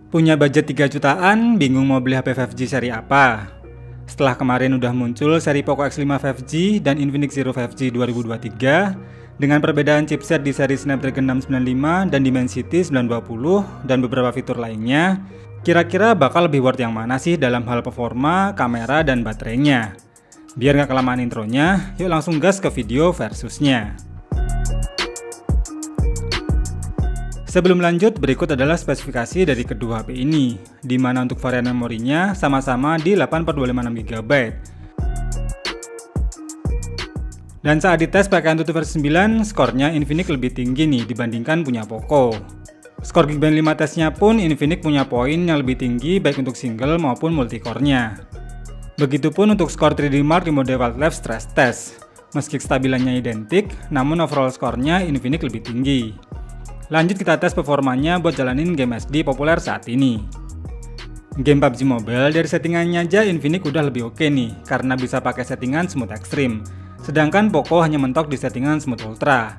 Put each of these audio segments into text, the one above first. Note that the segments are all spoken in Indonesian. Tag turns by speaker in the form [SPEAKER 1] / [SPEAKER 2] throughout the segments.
[SPEAKER 1] Punya budget 3 jutaan, bingung mau beli HP 5G seri apa? Setelah kemarin udah muncul seri Poco X5 5G dan Infinix Zero 5G 2023 dengan perbedaan chipset di seri Snapdragon 695 dan Dimensity 920 dan beberapa fitur lainnya, kira-kira bakal lebih worth yang mana sih dalam hal performa, kamera, dan baterainya? Biar gak kelamaan intronya, yuk langsung gas ke video versusnya. Sebelum lanjut, berikut adalah spesifikasi dari kedua HP ini, di mana untuk varian memorinya sama-sama di 8/256 GB. Dan saat dites pakai AnTuTu versi 9, skornya Infinix lebih tinggi nih dibandingkan punya Poco. Skor Geekbench 5 tesnya pun Infinix punya poin yang lebih tinggi baik untuk single maupun multicore-nya. Begitupun untuk skor 3D Mark di mode Wildlife Stress Test. Meski kestabilannya identik, namun overall skornya Infinix lebih tinggi. Lanjut kita tes performanya buat jalanin game SD populer saat ini. Game PUBG Mobile dari settingannya aja Infinix udah lebih oke nih, karena bisa pakai settingan Smooth Extreme. Sedangkan Poco hanya mentok di settingan Smooth Ultra.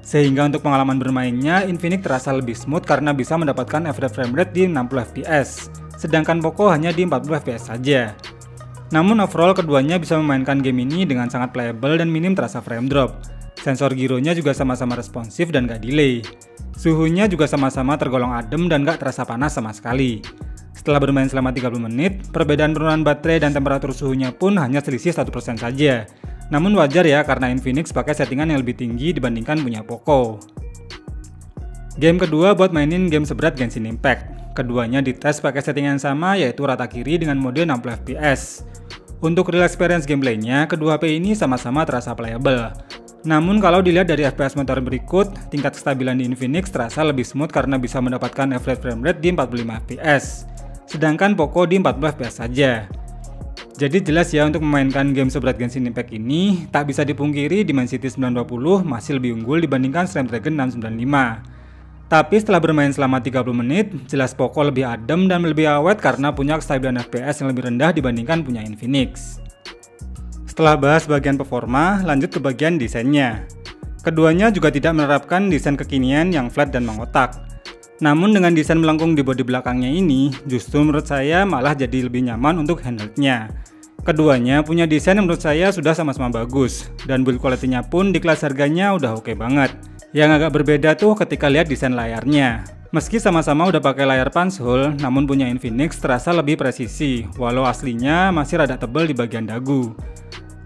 [SPEAKER 1] Sehingga untuk pengalaman bermainnya, Infinix terasa lebih smooth karena bisa mendapatkan average frame rate di 60 fps. Sedangkan Poco hanya di 40 fps saja. Namun overall keduanya bisa memainkan game ini dengan sangat playable dan minim terasa frame drop. Sensor gironya juga sama-sama responsif dan gak delay. Suhunya juga sama-sama tergolong adem dan gak terasa panas sama sekali. Setelah bermain selama 30 menit, perbedaan penurunan baterai dan temperatur suhunya pun hanya selisih 1% saja. Namun wajar ya karena Infinix pakai settingan yang lebih tinggi dibandingkan punya Poco. Game kedua buat mainin game seberat Genshin Impact. Keduanya dites pakai settingan sama yaitu rata kiri dengan mode 60 fps. Untuk real experience gameplaynya, kedua HP ini sama-sama terasa playable. Namun kalau dilihat dari FPS motor berikut, tingkat kestabilan di Infinix terasa lebih smooth karena bisa mendapatkan average frame rate di 45 fps. Sedangkan Poco di 40 fps saja. Jadi jelas ya untuk memainkan game seberat Genshin Impact ini, tak bisa dipungkiri Dimensity 920 masih lebih unggul dibandingkan Snapdragon 695. Tapi setelah bermain selama 30 menit, jelas Poco lebih adem dan lebih awet karena punya kestabilan FPS yang lebih rendah dibandingkan punya Infinix. Setelah bahas bagian performa, lanjut ke bagian desainnya. Keduanya juga tidak menerapkan desain kekinian yang flat dan mengotak. Namun dengan desain melengkung di bodi belakangnya ini, justru menurut saya malah jadi lebih nyaman untuk handheld-nya. Keduanya punya desain yang menurut saya sudah sama-sama bagus, dan build quality-nya pun di kelas harganya udah oke banget. Yang agak berbeda tuh ketika lihat desain layarnya. Meski sama-sama udah pakai layar punch hole, namun punya Infinix terasa lebih presisi, walau aslinya masih rada tebal di bagian dagu.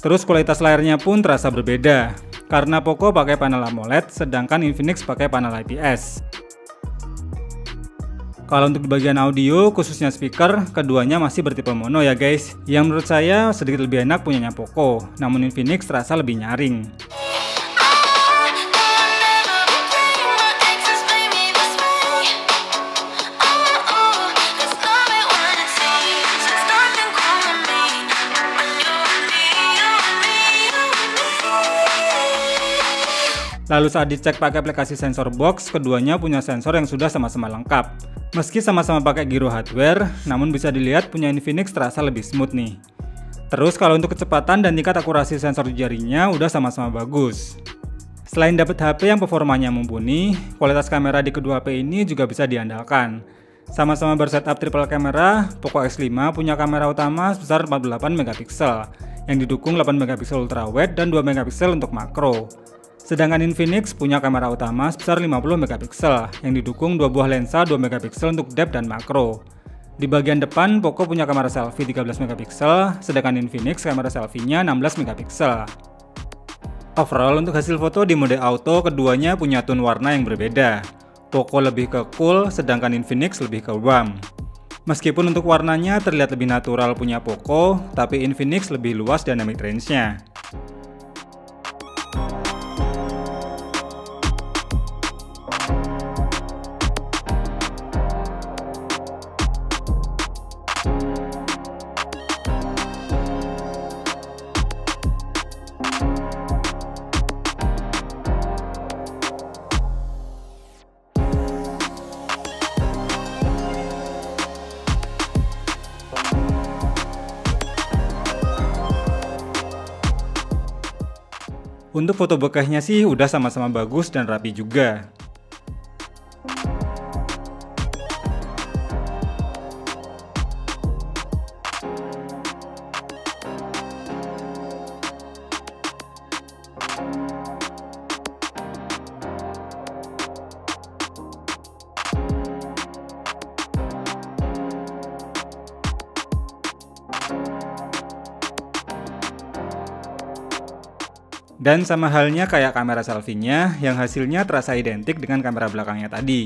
[SPEAKER 1] Terus kualitas layarnya pun terasa berbeda, karena Poco pakai panel AMOLED, sedangkan Infinix pakai panel IPS. Kalau untuk di bagian audio, khususnya speaker, keduanya masih bertipe mono ya guys, yang menurut saya sedikit lebih enak punyanya Poco, namun Infinix terasa lebih nyaring. Lalu saat dicek pakai aplikasi sensor box, keduanya punya sensor yang sudah sama-sama lengkap. Meski sama-sama pakai gyro hardware, namun bisa dilihat punya Infinix terasa lebih smooth nih. Terus kalau untuk kecepatan dan tingkat akurasi sensor di jarinya udah sama-sama bagus. Selain dapat HP yang performanya mumpuni, kualitas kamera di kedua HP ini juga bisa diandalkan. Sama-sama bersetup triple kamera, Poco X5 punya kamera utama sebesar 48 MP, yang didukung 8 MP ultrawide dan 2 MP untuk makro. Sedangkan Infinix punya kamera utama sebesar 50 MP yang didukung 2 buah lensa 2 MP untuk depth dan makro. Di bagian depan, Poco punya kamera selfie 13 MP, sedangkan Infinix kamera selfie-nya 16 MP. Overall untuk hasil foto di mode auto, keduanya punya tone warna yang berbeda. Poco lebih ke cool, sedangkan Infinix lebih ke warm. Meskipun untuk warnanya terlihat lebih natural punya Poco, tapi Infinix lebih luas dynamic range-nya. Untuk foto bokehnya sih udah sama-sama bagus dan rapi juga. Dan sama halnya kayak kamera selfie-nya yang hasilnya terasa identik dengan kamera belakangnya tadi.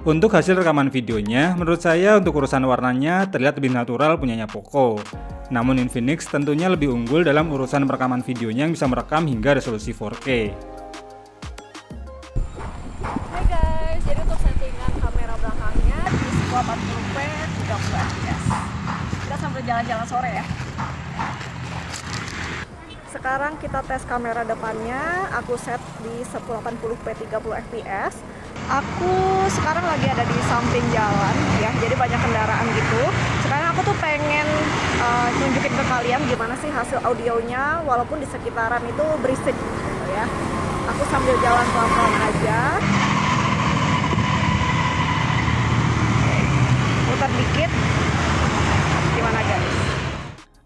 [SPEAKER 1] Untuk hasil rekaman videonya, menurut saya untuk urusan warnanya terlihat lebih natural punyanya Poco. Namun Infinix tentunya lebih unggul dalam urusan perekaman videonya yang bisa merekam hingga resolusi 4K.
[SPEAKER 2] Hai guys, jadi untuk settingan kamera belakangnya di 1080p 30 fps. Kita sambil jalan-jalan sore ya. Sekarang kita tes kamera depannya, aku set di 1080p 30 fps. Aku sekarang lagi ada di samping jalan ya, jadi banyak kendaraan gitu. Sekarang aku tuh pengen nunjukin ke kalian gimana sih hasil audionya walaupun di sekitaran itu berisik gitu ya. Aku sambil jalan pelan-pelan aja. Putar dikit. Gimana guys?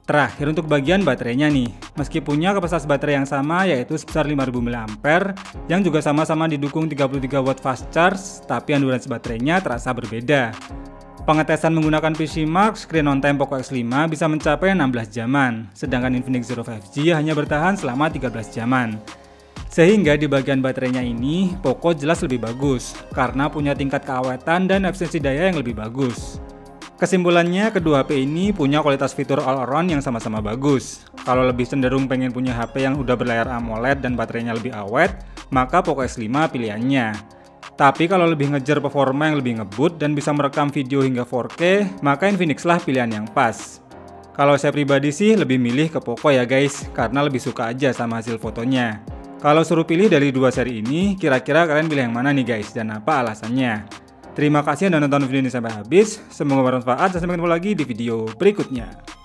[SPEAKER 1] Terakhir untuk bagian baterainya nih, meski punya kapasitas baterai yang sama yaitu sebesar 5000 mAh yang juga sama-sama didukung 33 watt fast charge, tapi endurance baterainya terasa berbeda. Pengetesan menggunakan PCMark screen on time Poco X5 bisa mencapai 16 jaman, sedangkan Infinix Zero 5G hanya bertahan selama 13 jaman. Sehingga di bagian baterainya ini, Poco jelas lebih bagus, karena punya tingkat keawetan dan efisiensi daya yang lebih bagus. Kesimpulannya, kedua HP ini punya kualitas fitur all around yang sama-sama bagus. Kalau lebih cenderung pengen punya HP yang udah berlayar AMOLED dan baterainya lebih awet, maka Poco X5 pilihannya. Tapi kalau lebih ngejar performa yang lebih ngebut dan bisa merekam video hingga 4K, maka Infinix lah pilihan yang pas. Kalau saya pribadi sih lebih milih ke Poco ya guys, karena lebih suka aja sama hasil fotonya. Kalau suruh pilih dari dua seri ini, kira-kira kalian pilih yang mana nih guys, dan apa alasannya? Terima kasih sudah nonton video ini sampai habis, semoga bermanfaat dan sampai ketemu lagi di video berikutnya.